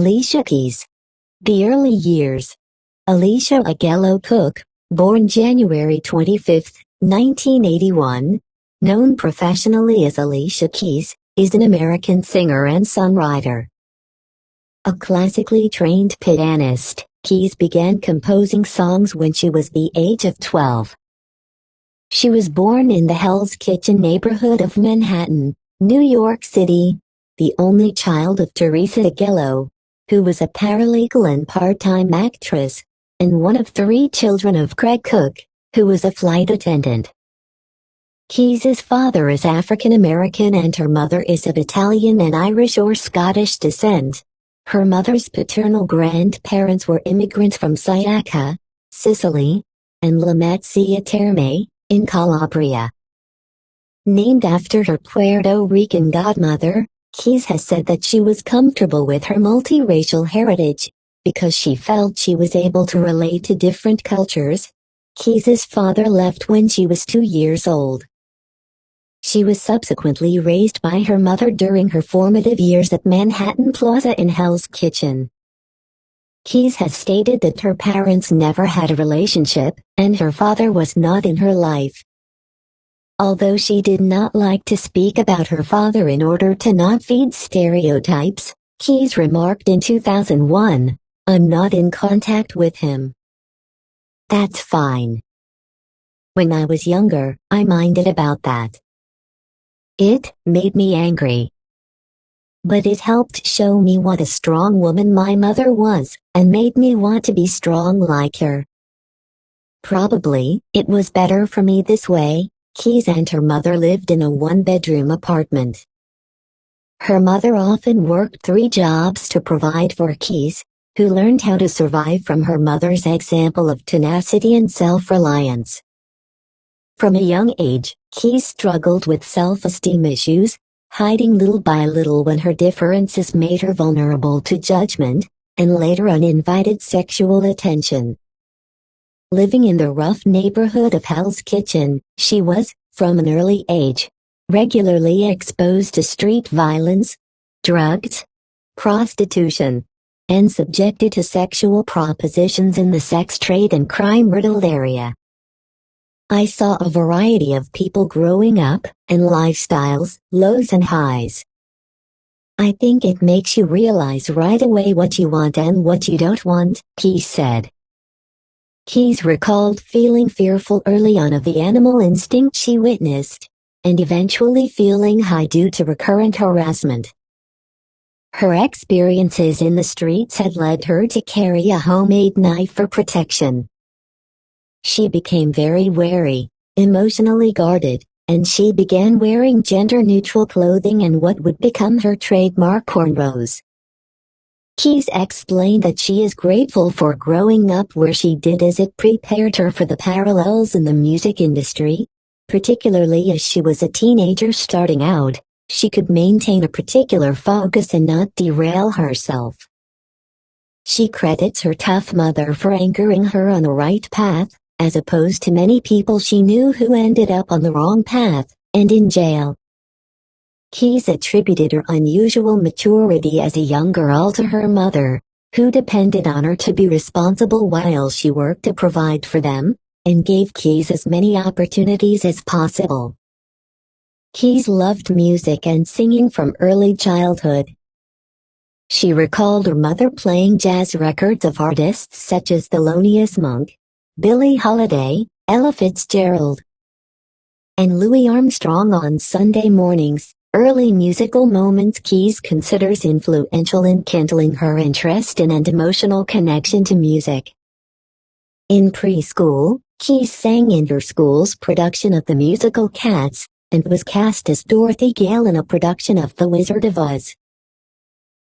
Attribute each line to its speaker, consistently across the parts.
Speaker 1: Alicia Keys. The early years. Alicia Agello Cook, born January 25, 1981, known professionally as Alicia Keys, is an American singer and songwriter. A classically trained pianist, Keys began composing songs when she was the age of 12. She was born in the Hell's Kitchen neighborhood of Manhattan, New York City, the only child of Teresa Agello, who was a paralegal and part-time actress, and one of 3 children of Craig Cook, who was a flight attendant. Keys's father is African American and her mother is of Italian and Irish or Scottish descent. Her mother's paternal grandparents were immigrants from Sciacca, Sicily, and Lamezia Terme, in Calabria. Named after her Puerto Rican godmother, Keys has said that she was comfortable with her multiracial heritage, because she felt she was able to relate to different cultures. Keys's father left when she was 2 years old. She was subsequently raised by her mother during her formative years at Manhattan Plaza in Hell's Kitchen. Keys has stated that her parents never had a relationship, and her father was not in her life. Although she did not like to speak about her father in order to not feed stereotypes, Keys remarked in 2001, "I'm not in contact with him. That's fine. When I was younger, I minded about that. It made me angry. But it helped show me what a strong woman my mother was, and made me want to be strong like her. Probably, it was better for me this way." Keys and her mother lived in a 1-bedroom apartment. Her mother often worked 3 jobs to provide for Keys, who learned how to survive from her mother's example of tenacity and self-reliance. From a young age, Keys struggled with self-esteem issues, hiding little by little when her differences made her vulnerable to judgment, and later uninvited sexual attention. Living in the rough neighborhood of Hell's Kitchen, she was, from an early age, regularly exposed to street violence, drugs, prostitution, and subjected to sexual propositions in the sex trade and crime-riddled area. "I saw a variety of people growing up, and lifestyles, lows and highs. I think it makes you realize right away what you want and what you don't want," Keys said. Keys recalled feeling fearful early on of the animal instinct she witnessed, and eventually feeling high due to recurrent harassment. Her experiences in the streets had led her to carry a homemade knife for protection. She became very wary, emotionally guarded, and she began wearing gender-neutral clothing and what would become her trademark cornrows. Keys explained that she is grateful for growing up where she did as it prepared her for the parallels in the music industry, particularly as she was a teenager starting out. She could maintain a particular focus and not derail herself. She credits her tough mother for anchoring her on the right path, as opposed to many people she knew who ended up on the wrong path, and in jail. Keys attributed her unusual maturity as a young girl to her mother, who depended on her to be responsible while she worked to provide for them, and gave Keys as many opportunities as possible. Keys loved music and singing from early childhood. She recalled her mother playing jazz records of artists such as Thelonious Monk, Billie Holiday, Ella Fitzgerald, and Louis Armstrong on Sunday mornings. Early musical moments Keys considers influential in kindling her interest in and emotional connection to music. In preschool, Keys sang in her school's production of the musical Cats, and was cast as Dorothy Gale in a production of The Wizard of Oz.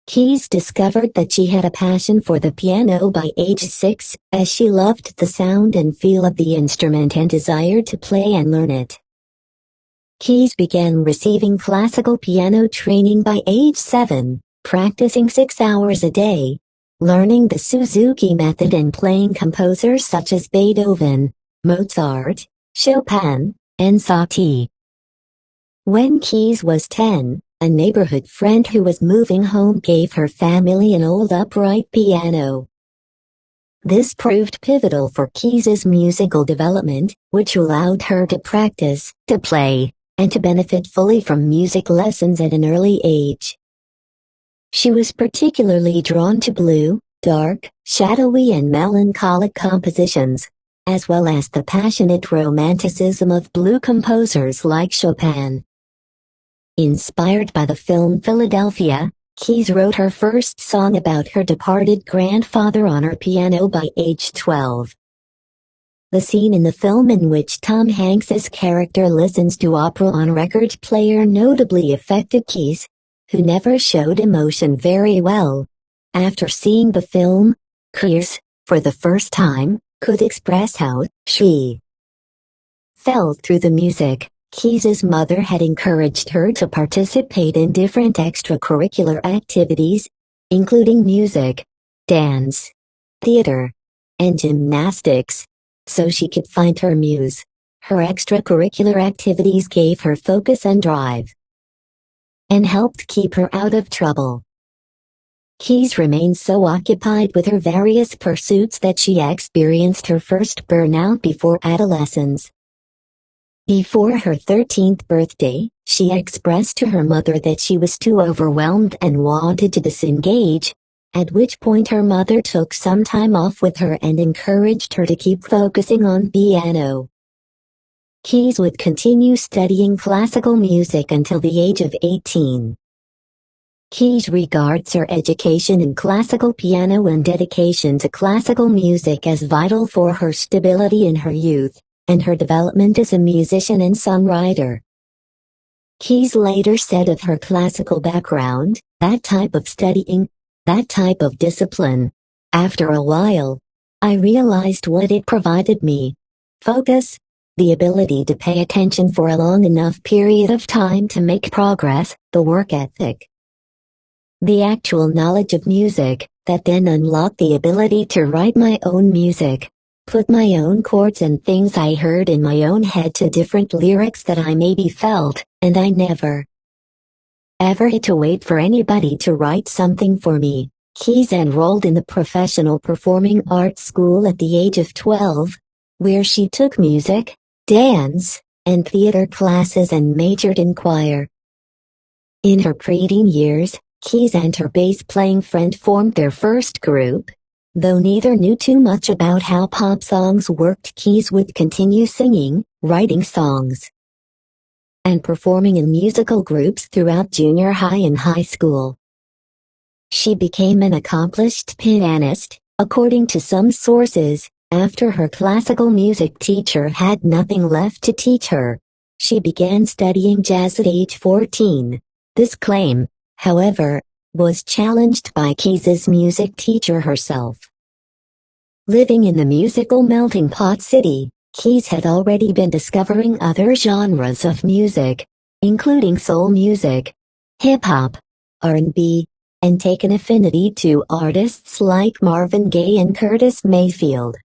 Speaker 1: Keys discovered that she had a passion for the piano by age 6, as she loved the sound and feel of the instrument and desired to play and learn it. Keys began receiving classical piano training by age 7, practicing 6 hours a day, learning the Suzuki method and playing composers such as Beethoven, Mozart, Chopin, and Satie. When Keys was 10, a neighborhood friend who was moving home gave her family an old upright piano. This proved pivotal for Keys's musical development, which allowed her to practice, to play, and to benefit fully from music lessons at an early age. She was particularly drawn to blue, dark, shadowy and melancholic compositions, as well as the passionate romanticism of blue composers like Chopin. Inspired by the film Philadelphia, Keys wrote her first song about her departed grandfather on her piano by age 12. The scene in the film in which Tom Hanks's character listens to opera on a record player notably affected Keys, who never showed emotion very well. After seeing the film, Keys, for the first time, could express how she felt through the music. Keys's mother had encouraged her to participate in different extracurricular activities, including music, dance, theater, and gymnastics, so she could find her muse. Her extracurricular activities gave her focus and drive, and helped keep her out of trouble. Keys remained so occupied with her various pursuits that she experienced her first burnout before adolescence. Before her 13th birthday, she expressed to her mother that she was too overwhelmed and wanted to disengage, at which point her mother took some time off with her and encouraged her to keep focusing on piano. Keys would continue studying classical music until the age of 18. Keys regards her education in classical piano and dedication to classical music as vital for her stability in her youth, and her development as a musician and songwriter. Keys later said of her classical background, that type of studying, that type of discipline. After a while, I realized what it provided me. Focus, the ability to pay attention for a long enough period of time to make progress, the work ethic. The actual knowledge of music, that then unlocked the ability to write my own music, put my own chords and things I heard in my own head to different lyrics that I maybe felt, and I never ever had to wait for anybody to write something for me. Keys enrolled in the Professional Performing Arts School at the age of 12, where she took music, dance, and theater classes and majored in choir. In her preteen years, Keys and her bass-playing friend formed their first group. Though neither knew too much about how pop songs worked, Keys would continue singing, writing songs, and performing in musical groups throughout junior high and high school. She became an accomplished pianist, according to some sources, after her classical music teacher had nothing left to teach her. She began studying jazz at age 14. This claim, however, was challenged by Keys's music teacher herself. Living in the musical melting pot city, Keys had already been discovering other genres of music, including soul music, hip-hop, R&B, and taken affinity to artists like Marvin Gaye and Curtis Mayfield.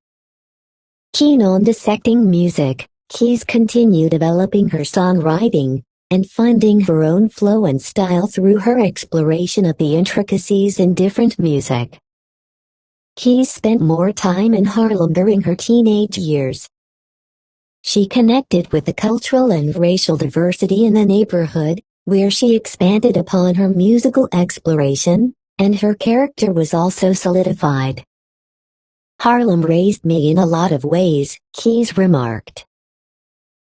Speaker 1: Keen on dissecting music, Keys continued developing her songwriting, and finding her own flow and style through her exploration of the intricacies in different music. Keys spent more time in Harlem during her teenage years. She connected with the cultural and racial diversity in the neighborhood, where she expanded upon her musical exploration, and her character was also solidified. Harlem raised me in a lot of ways, Keys remarked.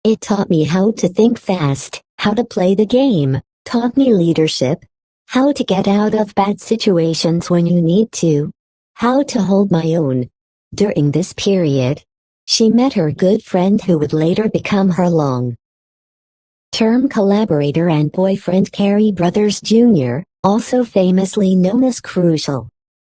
Speaker 1: It taught me how to think fast, how to play the game, taught me leadership, how to get out of bad situations when you need to, how to hold my own. During this period, she met her good friend who would later become her long-term collaborator and boyfriend Cary Brothers Jr., also famously known as Crucial.